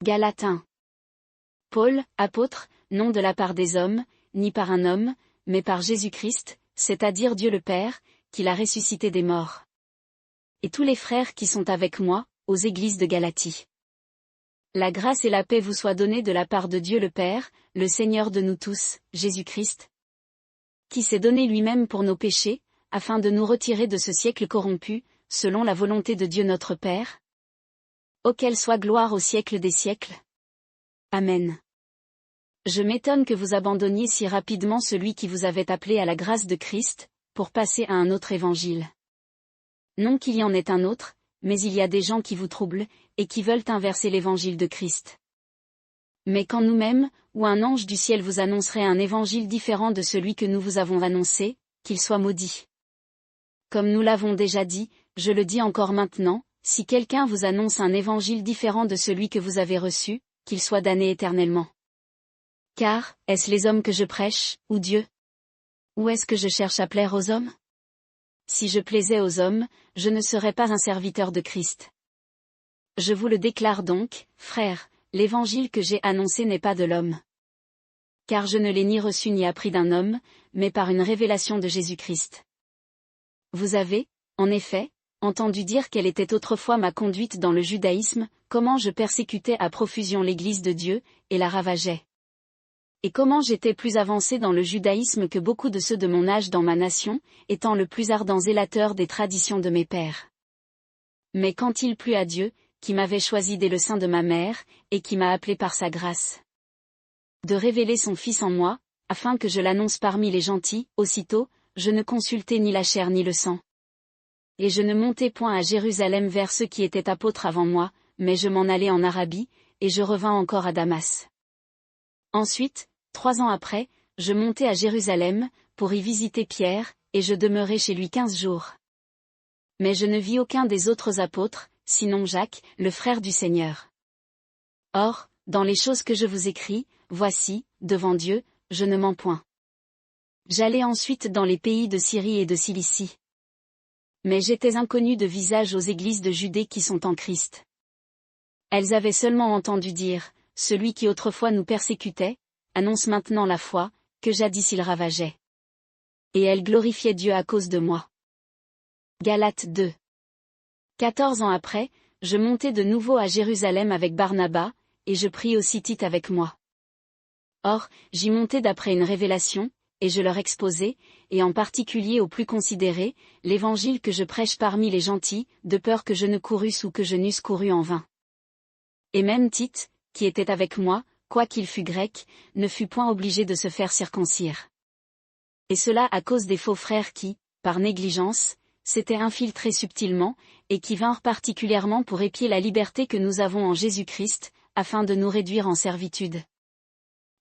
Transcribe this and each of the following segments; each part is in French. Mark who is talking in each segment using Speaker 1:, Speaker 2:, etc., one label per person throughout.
Speaker 1: Galates 1. Paul, apôtre, non de la part des hommes, ni par un homme, mais par Jésus-Christ, c'est-à-dire Dieu le Père, qui l'a ressuscité des morts. Et tous les frères qui sont avec moi, aux églises de Galatie. La grâce et la paix vous soient données de la part de Dieu le Père, le Seigneur de nous tous, Jésus-Christ, qui s'est donné lui-même pour nos péchés, afin de nous retirer de ce siècle corrompu, selon la volonté de Dieu notre Père, auquel soit gloire au siècle des siècles. Amen. Je m'étonne que vous abandonniez si rapidement celui qui vous avait appelé à la grâce de Christ, pour passer à un autre évangile. Non qu'il y en ait un autre, mais il y a des gens qui vous troublent, et qui veulent inverser l'évangile de Christ. Mais quand nous-mêmes, ou un ange du ciel vous annoncerait un évangile différent de celui que nous vous avons annoncé, qu'il soit maudit. Comme nous l'avons déjà dit, je le dis encore maintenant, si quelqu'un vous annonce un évangile différent de celui que vous avez reçu, qu'il soit damné éternellement. Car, est-ce les hommes que je prêche, ou Dieu? Ou est-ce que je cherche à plaire aux hommes? Si je plaisais aux hommes, je ne serais pas un serviteur de Christ. Je vous le déclare donc, frères, l'évangile que j'ai annoncé n'est pas de l'homme. Car je ne l'ai ni reçu ni appris d'un homme, mais par une révélation de Jésus-Christ. Vous avez, en effet, entendu dire quelle était autrefois ma conduite dans le judaïsme, comment je persécutais à profusion l'Église de Dieu, et la ravageais. Et comment j'étais plus avancé dans le judaïsme que beaucoup de ceux de mon âge dans ma nation, étant le plus ardent zélateur des traditions de mes pères. Mais quand il plut à Dieu, qui m'avait choisi dès le sein de ma mère, et qui m'a appelé par sa grâce, de révéler son Fils en moi, afin que je l'annonce parmi les gentils, aussitôt, je ne consultai ni la chair ni le sang. Et je ne montai point à Jérusalem vers ceux qui étaient apôtres avant moi, mais je m'en allai en Arabie, et je revins encore à Damas. Ensuite, 3 ans après, je montai à Jérusalem, pour y visiter Pierre, et je demeurai chez lui 15 jours. Mais je ne vis aucun des autres apôtres, sinon Jacques, le frère du Seigneur. Or, dans les choses que je vous écris, voici, devant Dieu, je ne mens point. J'allai ensuite dans les pays de Syrie et de Cilicie. Mais j'étais inconnu de visage aux églises de Judée qui sont en Christ. Elles avaient seulement entendu dire, celui qui autrefois nous persécutait, annonce maintenant la foi, que jadis il ravageait. Et elles glorifiaient Dieu à cause de moi. Galates 2. 14 ans après, je montai de nouveau à Jérusalem avec Barnabas, et je pris aussi Tite avec moi. Or, j'y montai d'après une révélation, et je leur exposai, et en particulier aux plus considérés, l'évangile que je prêche parmi les gentils, de peur que je ne courusse ou que je n'eusse couru en vain. Et même Tite, qui était avec moi, quoiqu'il fût grec, ne fut point obligé de se faire circoncire. Et cela à cause des faux frères qui, par négligence, s'étaient infiltrés subtilement, et qui vinrent particulièrement pour épier la liberté que nous avons en Jésus-Christ, afin de nous réduire en servitude.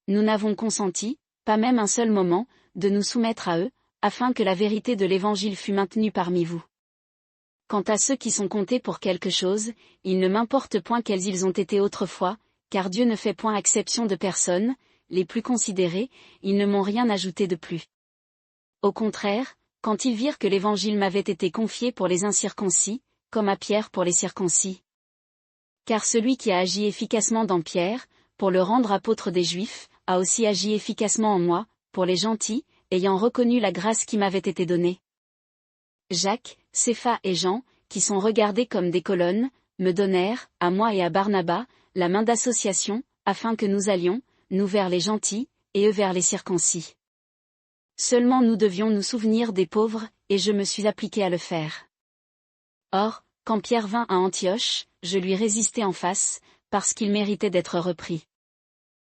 Speaker 1: Nous n'avons consenti, pas même un seul moment, de nous soumettre à eux, afin que la vérité de l'Évangile fût maintenue parmi vous. Quant à ceux qui sont comptés pour quelque chose, il ne m'importe point quels ils ont été autrefois, car Dieu ne fait point exception de personne, les plus considérés, ils ne m'ont rien ajouté de plus. Au contraire, quand ils virent que l'Évangile m'avait été confié pour les incirconcis, comme à Pierre pour les circoncis. Car celui qui a agi efficacement dans Pierre, pour le rendre apôtre des Juifs, a aussi agi efficacement en moi, pour les gentils, ayant reconnu la grâce qui m'avait été donnée. Jacques, Cépha et Jean, qui sont regardés comme des colonnes, me donnèrent, à moi et à Barnabas, la main d'association, afin que nous allions, nous vers les gentils, et eux vers les circoncis. Seulement nous devions nous souvenir des pauvres, et je me suis appliqué à le faire. Or, quand Pierre vint à Antioche, je lui résistai en face, parce qu'il méritait d'être repris.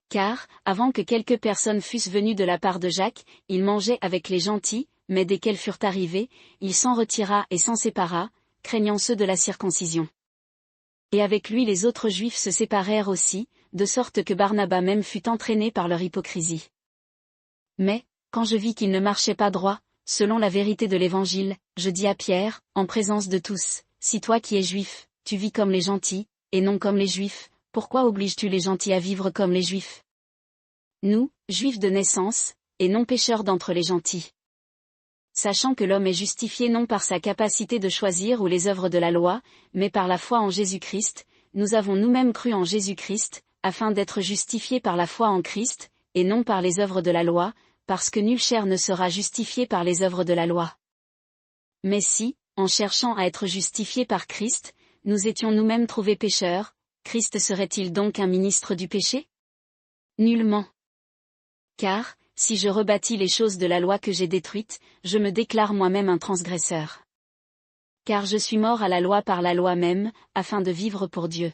Speaker 1: Car, avant que quelques personnes fussent venues de la part de Jacques, il mangeait avec les gentils, mais dès qu'elles furent arrivées, il s'en retira et s'en sépara, craignant ceux de la circoncision. Et avec lui les autres Juifs se séparèrent aussi, de sorte que Barnabas même fut entraîné par leur hypocrisie. Mais, quand je vis qu'il ne marchait pas droit, selon la vérité de l'Évangile, je dis à Pierre, en présence de tous, si toi qui es juif, tu vis comme les gentils, et non comme les Juifs, pourquoi obliges-tu les gentils à vivre comme les Juifs? Nous, Juifs de naissance, et non pécheurs d'entre les gentils. Sachant que l'homme est justifié non par sa capacité de choisir ou les œuvres de la loi, mais par la foi en Jésus-Christ, nous avons nous-mêmes cru en Jésus-Christ, afin d'être justifiés par la foi en Christ, et non par les œuvres de la loi, parce que nulle chair ne sera justifiée par les œuvres de la loi. Mais si, en cherchant à être justifiés par Christ, nous étions nous-mêmes trouvés pécheurs, Christ serait-il donc un ministre du péché? Nullement. Car, si je rebâtis les choses de la loi que j'ai détruites, je me déclare moi-même un transgresseur. Car je suis mort à la loi par la loi même, afin de vivre pour Dieu.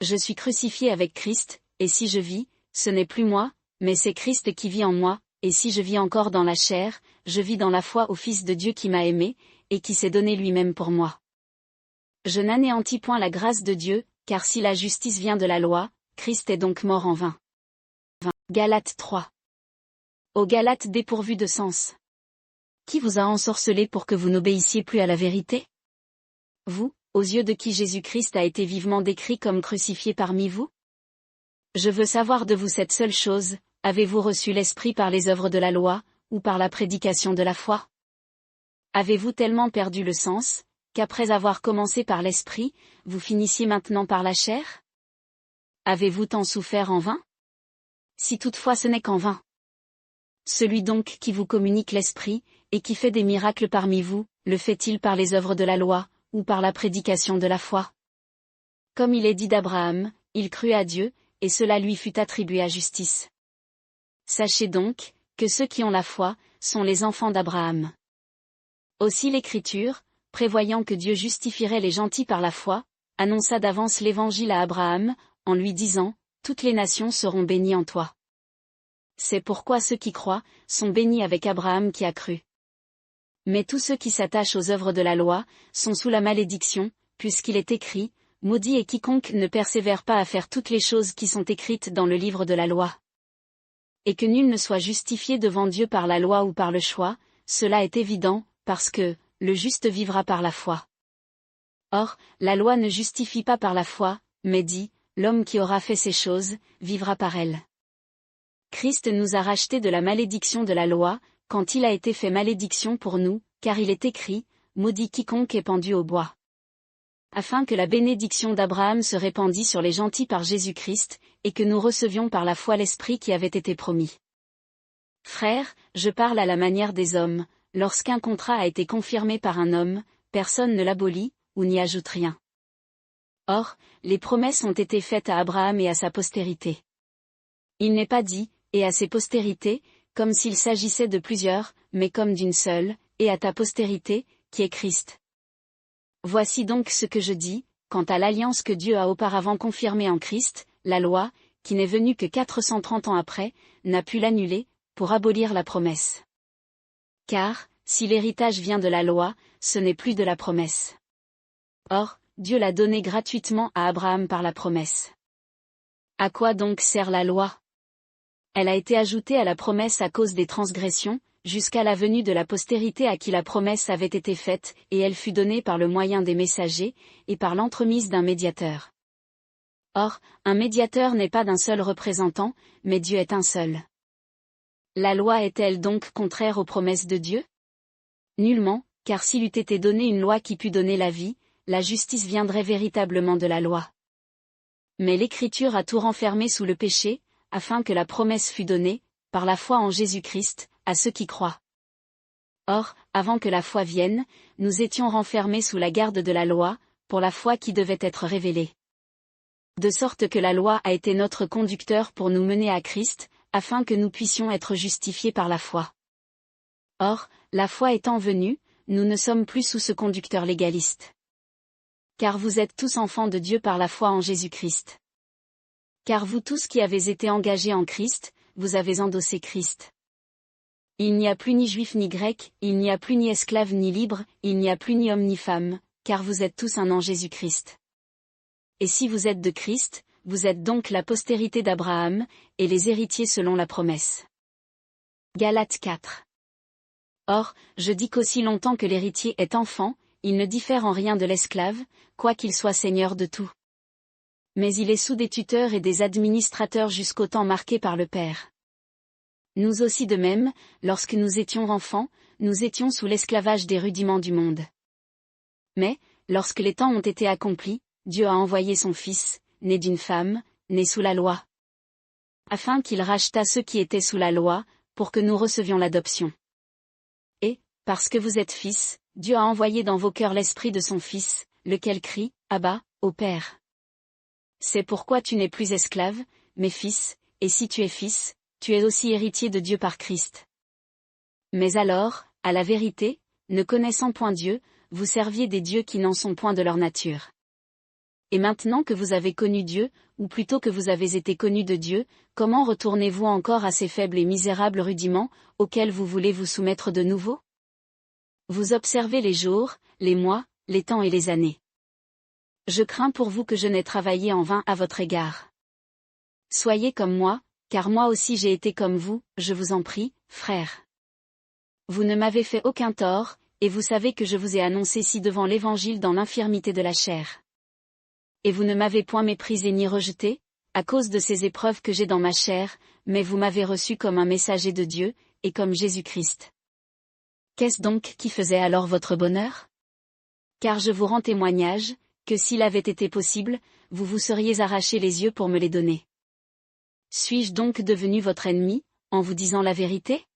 Speaker 1: Je suis crucifié avec Christ, et si je vis, ce n'est plus moi, mais c'est Christ qui vit en moi, et si je vis encore dans la chair, je vis dans la foi au Fils de Dieu qui m'a aimé, et qui s'est donné lui-même pour moi. Je n'anéantis point la grâce de Dieu, car si la justice vient de la loi, Christ est donc mort en vain. Galates 3. Aux Galates dépourvus de sens. Qui vous a ensorcelé pour que vous n'obéissiez plus à la vérité? Vous, aux yeux de qui Jésus-Christ a été vivement décrit comme crucifié parmi vous? Je veux savoir de vous cette seule chose, avez-vous reçu l'Esprit par les œuvres de la loi, ou par la prédication de la foi? Avez-vous tellement perdu le sens, qu'après avoir commencé par l'Esprit, vous finissiez maintenant par la chair? Avez-vous tant souffert en vain? Si toutefois ce n'est qu'en vain. Celui donc qui vous communique l'Esprit, et qui fait des miracles parmi vous, le fait-il par les œuvres de la loi, ou par la prédication de la foi? Comme il est dit d'Abraham, il crut à Dieu, et cela lui fut attribué à justice. Sachez donc, que ceux qui ont la foi, sont les enfants d'Abraham. Aussi l'Écriture, prévoyant que Dieu justifierait les gentils par la foi, annonça d'avance l'Évangile à Abraham, en lui disant, « Toutes les nations seront bénies en toi. » C'est pourquoi ceux qui croient, sont bénis avec Abraham qui a cru. Mais tous ceux qui s'attachent aux œuvres de la loi, sont sous la malédiction, puisqu'il est écrit, « Maudit est quiconque ne persévère pas à faire toutes les choses qui sont écrites dans le livre de la loi. » Et que nul ne soit justifié devant Dieu par la loi ou par le choix, cela est évident, parce que, le juste vivra par la foi. Or, la loi ne justifie pas par la foi, mais dit, l'homme qui aura fait ces choses, vivra par elles. Christ nous a rachetés de la malédiction de la loi, quand il a été fait malédiction pour nous, car il est écrit, maudit quiconque est pendu au bois. Afin que la bénédiction d'Abraham se répandît sur les gentils par Jésus-Christ, et que nous recevions par la foi l'Esprit qui avait été promis. Frères, je parle à la manière des hommes, lorsqu'un contrat a été confirmé par un homme, personne ne l'abolit, ou n'y ajoute rien. Or, les promesses ont été faites à Abraham et à sa postérité. Il n'est pas dit, et à ses postérités, comme s'il s'agissait de plusieurs, mais comme d'une seule, et à ta postérité, qui est Christ. Voici donc ce que je dis, quant à l'alliance que Dieu a auparavant confirmée en Christ, la loi, qui n'est venue que 430 ans après, n'a pu l'annuler, pour abolir la promesse. Car, si l'héritage vient de la loi, ce n'est plus de la promesse. Or, Dieu l'a donné gratuitement à Abraham par la promesse. À quoi donc sert la loi? Elle a été ajoutée à la promesse à cause des transgressions, jusqu'à la venue de la postérité à qui la promesse avait été faite, et elle fut donnée par le moyen des messagers, et par l'entremise d'un médiateur. Or, un médiateur n'est pas d'un seul représentant, mais Dieu est un seul. La loi est-elle donc contraire aux promesses de Dieu? Nullement, car s'il eût été donné une loi qui pût donner la vie, la justice viendrait véritablement de la loi. Mais l'Écriture a tout renfermé sous le péché, afin que la promesse fût donnée, par la foi en Jésus-Christ, à ceux qui croient. Or, avant que la foi vienne, nous étions renfermés sous la garde de la loi, pour la foi qui devait être révélée. De sorte que la loi a été notre conducteur pour nous mener à Christ, afin que nous puissions être justifiés par la foi. Or, la foi étant venue, nous ne sommes plus sous ce conducteur légaliste. Car vous êtes tous enfants de Dieu par la foi en Jésus-Christ. Car vous tous qui avez été engagés en Christ, vous avez endossé Christ. Il n'y a plus ni juif ni grec, il n'y a plus ni esclave ni libre, il n'y a plus ni homme ni femme, car vous êtes tous un en Jésus-Christ. Et si vous êtes de Christ, vous êtes donc la postérité d'Abraham, et les héritiers selon la promesse. Galates 4. Or, je dis qu'aussi longtemps que l'héritier est enfant, il ne diffère en rien de l'esclave, quoiqu'il soit seigneur de tout. Mais il est sous des tuteurs et des administrateurs jusqu'au temps marqué par le Père. Nous aussi de même, lorsque nous étions enfants, nous étions sous l'esclavage des rudiments du monde. Mais, lorsque les temps ont été accomplis, Dieu a envoyé son Fils, né d'une femme, né sous la loi, afin qu'il rachetât ceux qui étaient sous la loi, pour que nous recevions l'adoption. Et, parce que vous êtes fils, Dieu a envoyé dans vos cœurs l'esprit de son Fils, lequel crie, Abba, ô Père. C'est pourquoi tu n'es plus esclave, mais fils, et si tu es fils, tu es aussi héritier de Dieu par Christ. Mais alors, à la vérité, ne connaissant point Dieu, vous serviez des dieux qui n'en sont point de leur nature. Et maintenant que vous avez connu Dieu, ou plutôt que vous avez été connus de Dieu, comment retournez-vous encore à ces faibles et misérables rudiments, auxquels vous voulez vous soumettre de nouveau? Vous observez les jours, les mois, les temps et les années. Je crains pour vous que je n'ai travaillé en vain à votre égard. Soyez comme moi, car moi aussi j'ai été comme vous, je vous en prie, frères. Vous ne m'avez fait aucun tort, et vous savez que je vous ai annoncé ci-devant l'Évangile dans l'infirmité de la chair. Et vous ne m'avez point méprisé ni rejeté, à cause de ces épreuves que j'ai dans ma chair, mais vous m'avez reçu comme un messager de Dieu, et comme Jésus-Christ. Qu'est-ce donc qui faisait alors votre bonheur? Car je vous rends témoignage, que s'il avait été possible, vous vous seriez arraché les yeux pour me les donner. Suis-je donc devenu votre ennemi, en vous disant la vérité?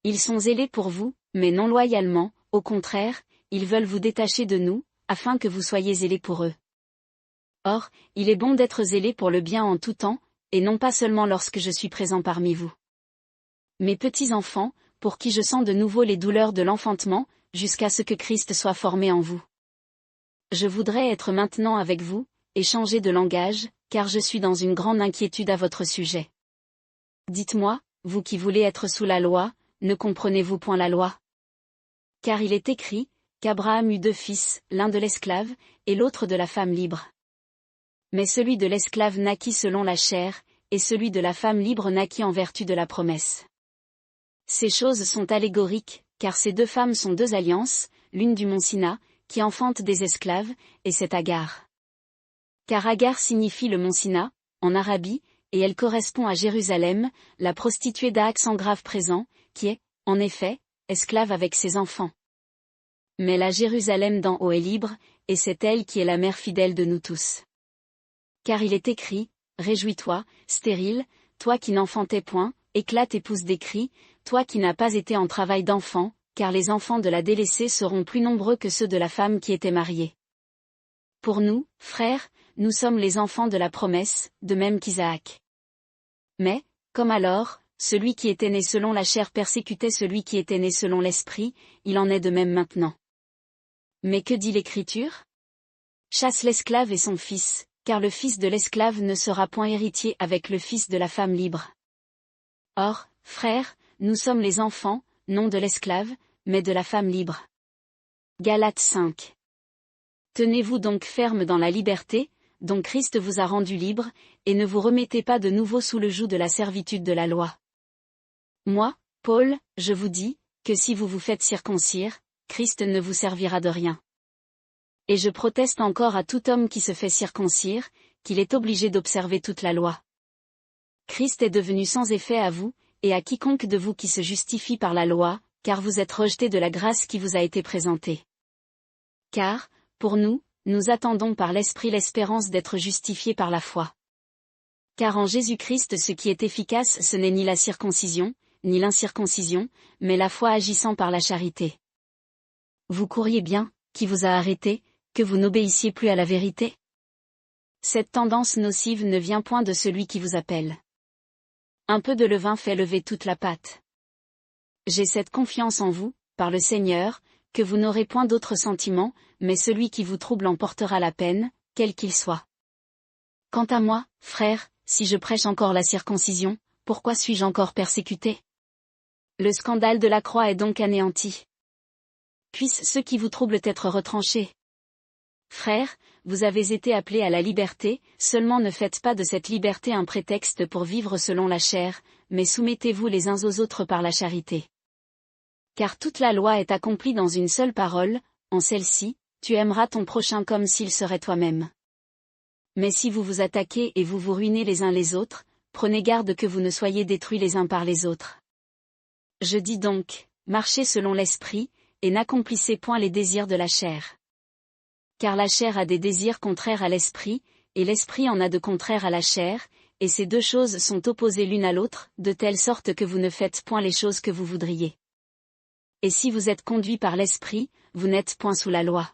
Speaker 1: Ils sont zélés pour vous, mais non loyalement, au contraire, ils veulent vous détacher de nous, afin que vous soyez zélés pour eux. Or, il est bon d'être zélé pour le bien en tout temps, et non pas seulement lorsque je suis présent parmi vous. Mes petits enfants, pour qui je sens de nouveau les douleurs de l'enfantement, jusqu'à ce que Christ soit formé en vous. Je voudrais être maintenant avec vous, et changer de langage, car je suis dans une grande inquiétude à votre sujet. Dites-moi, vous qui voulez être sous la loi, ne comprenez-vous point la loi? Car il est écrit, qu'Abraham eut 2 fils, l'un de l'esclave, et l'autre de la femme libre. Mais celui de l'esclave naquit selon la chair, et celui de la femme libre naquit en vertu de la promesse. Ces choses sont allégoriques, car ces 2 femmes sont 2 alliances, l'une du mont Sina, qui enfante des esclaves, et c'est Agar. Car Agar signifie le mont Sina, en Arabie, et elle correspond à Jérusalem, la prostituée d'Aak sans grave présent, qui est, en effet, esclave avec ses enfants. Mais la Jérusalem d'en haut est libre, et c'est elle qui est la mère fidèle de nous tous. Car il est écrit, réjouis-toi, stérile, toi qui n'enfantais point, éclate et pousse des cris, toi qui n'as pas été en travail d'enfant, car les enfants de la délaissée seront plus nombreux que ceux de la femme qui était mariée. Pour nous, frères, nous sommes les enfants de la promesse, de même qu'Isaac. Mais, comme alors, celui qui était né selon la chair persécutait celui qui était né selon l'esprit, il en est de même maintenant. Mais que dit l'Écriture? Chasse l'esclave et son fils, car le fils de l'esclave ne sera point héritier avec le fils de la femme libre. Or, frères, nous sommes les enfants, non de l'esclave, mais de la femme libre. Galates 5. Tenez-vous donc fermes dans la liberté, dont Christ vous a rendu libre, et ne vous remettez pas de nouveau sous le joug de la servitude de la loi. Moi, Paul, je vous dis, que si vous vous faites circoncire, Christ ne vous servira de rien. Et je proteste encore à tout homme qui se fait circoncire, qu'il est obligé d'observer toute la loi. Christ est devenu sans effet à vous, et à quiconque de vous qui se justifie par la loi, car vous êtes rejetés de la grâce qui vous a été présentée. Car, pour nous, nous attendons par l'Esprit l'espérance d'être justifiés par la foi. Car en Jésus-Christ ce qui est efficace ce n'est ni la circoncision, ni l'incirconcision, mais la foi agissant par la charité. Vous courriez bien, qui vous a arrêté, que vous n'obéissiez plus à la vérité? Cette tendance nocive ne vient point de celui qui vous appelle. Un peu de levain fait lever toute la pâte. J'ai cette confiance en vous, par le Seigneur, que vous n'aurez point d'autre sentiment, mais celui qui vous trouble en portera la peine, quel qu'il soit. Quant à moi, frère, si je prêche encore la circoncision, pourquoi suis-je encore persécuté? Le scandale de la croix est donc anéanti. Puissent ceux qui vous troublent être retranchés. Frères, vous avez été appelés à la liberté, seulement ne faites pas de cette liberté un prétexte pour vivre selon la chair, mais soumettez-vous les uns aux autres par la charité. Car toute la loi est accomplie dans une seule parole, en celle-ci, tu aimeras ton prochain comme s'il serait toi-même. Mais si vous vous attaquez et vous vous ruinez les uns les autres, prenez garde que vous ne soyez détruits les uns par les autres. Je dis donc, marchez selon l'esprit, et n'accomplissez point les désirs de la chair. Car la chair a des désirs contraires à l'esprit, et l'esprit en a de contraires à la chair, et ces deux choses sont opposées l'une à l'autre, de telle sorte que vous ne faites point les choses que vous voudriez. Et si vous êtes conduits par l'esprit, vous n'êtes point sous la loi.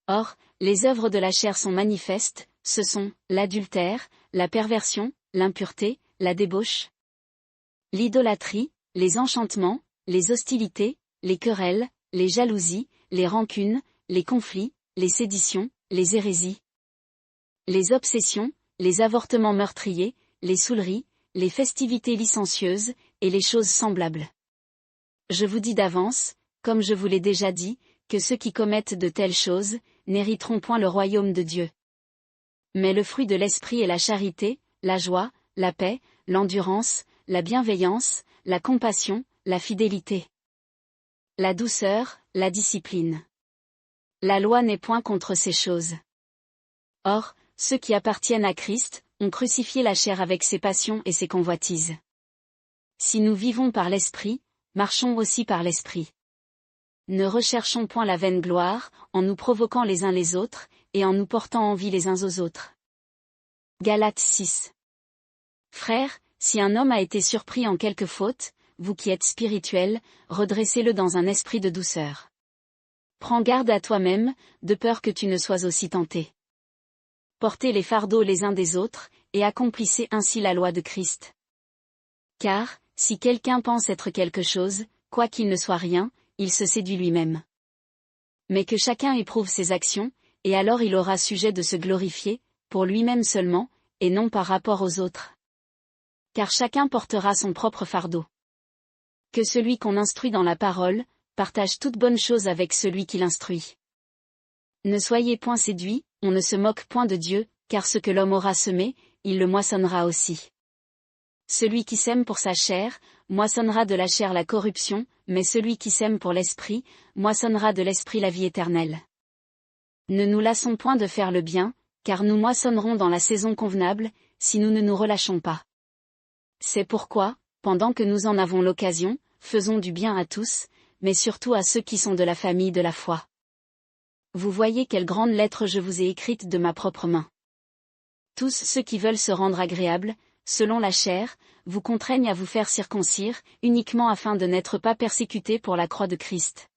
Speaker 1: Or, les œuvres de la chair sont manifestes, ce sont l'adultère, la perversion, l'impureté, la débauche, l'idolâtrie, les enchantements, les hostilités, les querelles, les jalousies, les rancunes, les conflits, les séditions, les hérésies, les obsessions, les avortements meurtriers, les saouleries, les festivités licencieuses, et les choses semblables. Je vous dis d'avance, comme je vous l'ai déjà dit, que ceux qui commettent de telles choses, n'hériteront point le royaume de Dieu. Mais le fruit de l'esprit est la charité, la joie, la paix, l'endurance, la bienveillance, la compassion, la fidélité, la douceur, la discipline. La loi n'est point contre ces choses. Or, ceux qui appartiennent à Christ, ont crucifié la chair avec ses passions et ses convoitises. Si nous vivons par l'esprit, marchons aussi par l'esprit. Ne recherchons point la vaine gloire, en nous provoquant les uns les autres, et en nous portant envie les uns aux autres. Galates 6. Frères, si un homme a été surpris en quelque faute, vous qui êtes spirituels, redressez-le dans un esprit de douceur. Prends garde à toi-même, de peur que tu ne sois aussi tenté. Portez les fardeaux les uns des autres, et accomplissez ainsi la loi de Christ. Car, si quelqu'un pense être quelque chose, quoiqu'il ne soit rien, il se séduit lui-même. Mais que chacun éprouve ses actions, et alors il aura sujet de se glorifier, pour lui-même seulement, et non par rapport aux autres. Car chacun portera son propre fardeau. Que celui qu'on instruit dans la parole, partage toute bonne chose avec celui qui l'instruit. Ne soyez point séduits, on ne se moque point de Dieu, car ce que l'homme aura semé, il le moissonnera aussi. Celui qui sème pour sa chair, moissonnera de la chair la corruption, mais celui qui sème pour l'esprit, moissonnera de l'esprit la vie éternelle. Ne nous lassons point de faire le bien, car nous moissonnerons dans la saison convenable, si nous ne nous relâchons pas. C'est pourquoi, pendant que nous en avons l'occasion, faisons du bien à tous, mais surtout à ceux qui sont de la famille de la foi. Vous voyez quelle grande lettre je vous ai écrite de ma propre main. Tous ceux qui veulent se rendre agréables, selon la chair, vous contraignent à vous faire circoncire, uniquement afin de n'être pas persécutés pour la croix de Christ.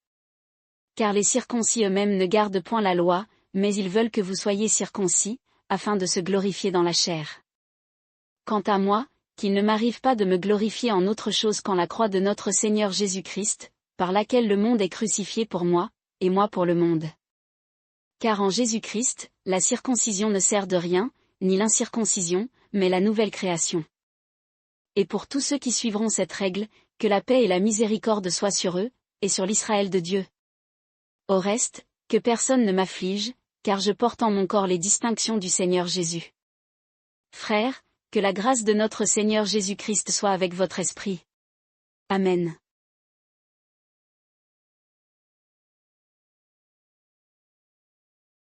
Speaker 1: Car les circoncis eux-mêmes ne gardent point la loi, mais ils veulent que vous soyez circoncis, afin de se glorifier dans la chair. Quant à moi, qu'il ne m'arrive pas de me glorifier en autre chose qu'en la croix de notre Seigneur Jésus-Christ, par laquelle le monde est crucifié pour moi, et moi pour le monde. Car en Jésus-Christ, la circoncision ne sert de rien, ni l'incirconcision, mais la nouvelle création. Et pour tous ceux qui suivront cette règle, que la paix et la miséricorde soient sur eux, et sur l'Israël de Dieu. Au reste, que personne ne m'afflige, car je porte en mon corps les distinctions du Seigneur Jésus. Frères, que la grâce de notre Seigneur Jésus-Christ soit avec votre esprit. Amen.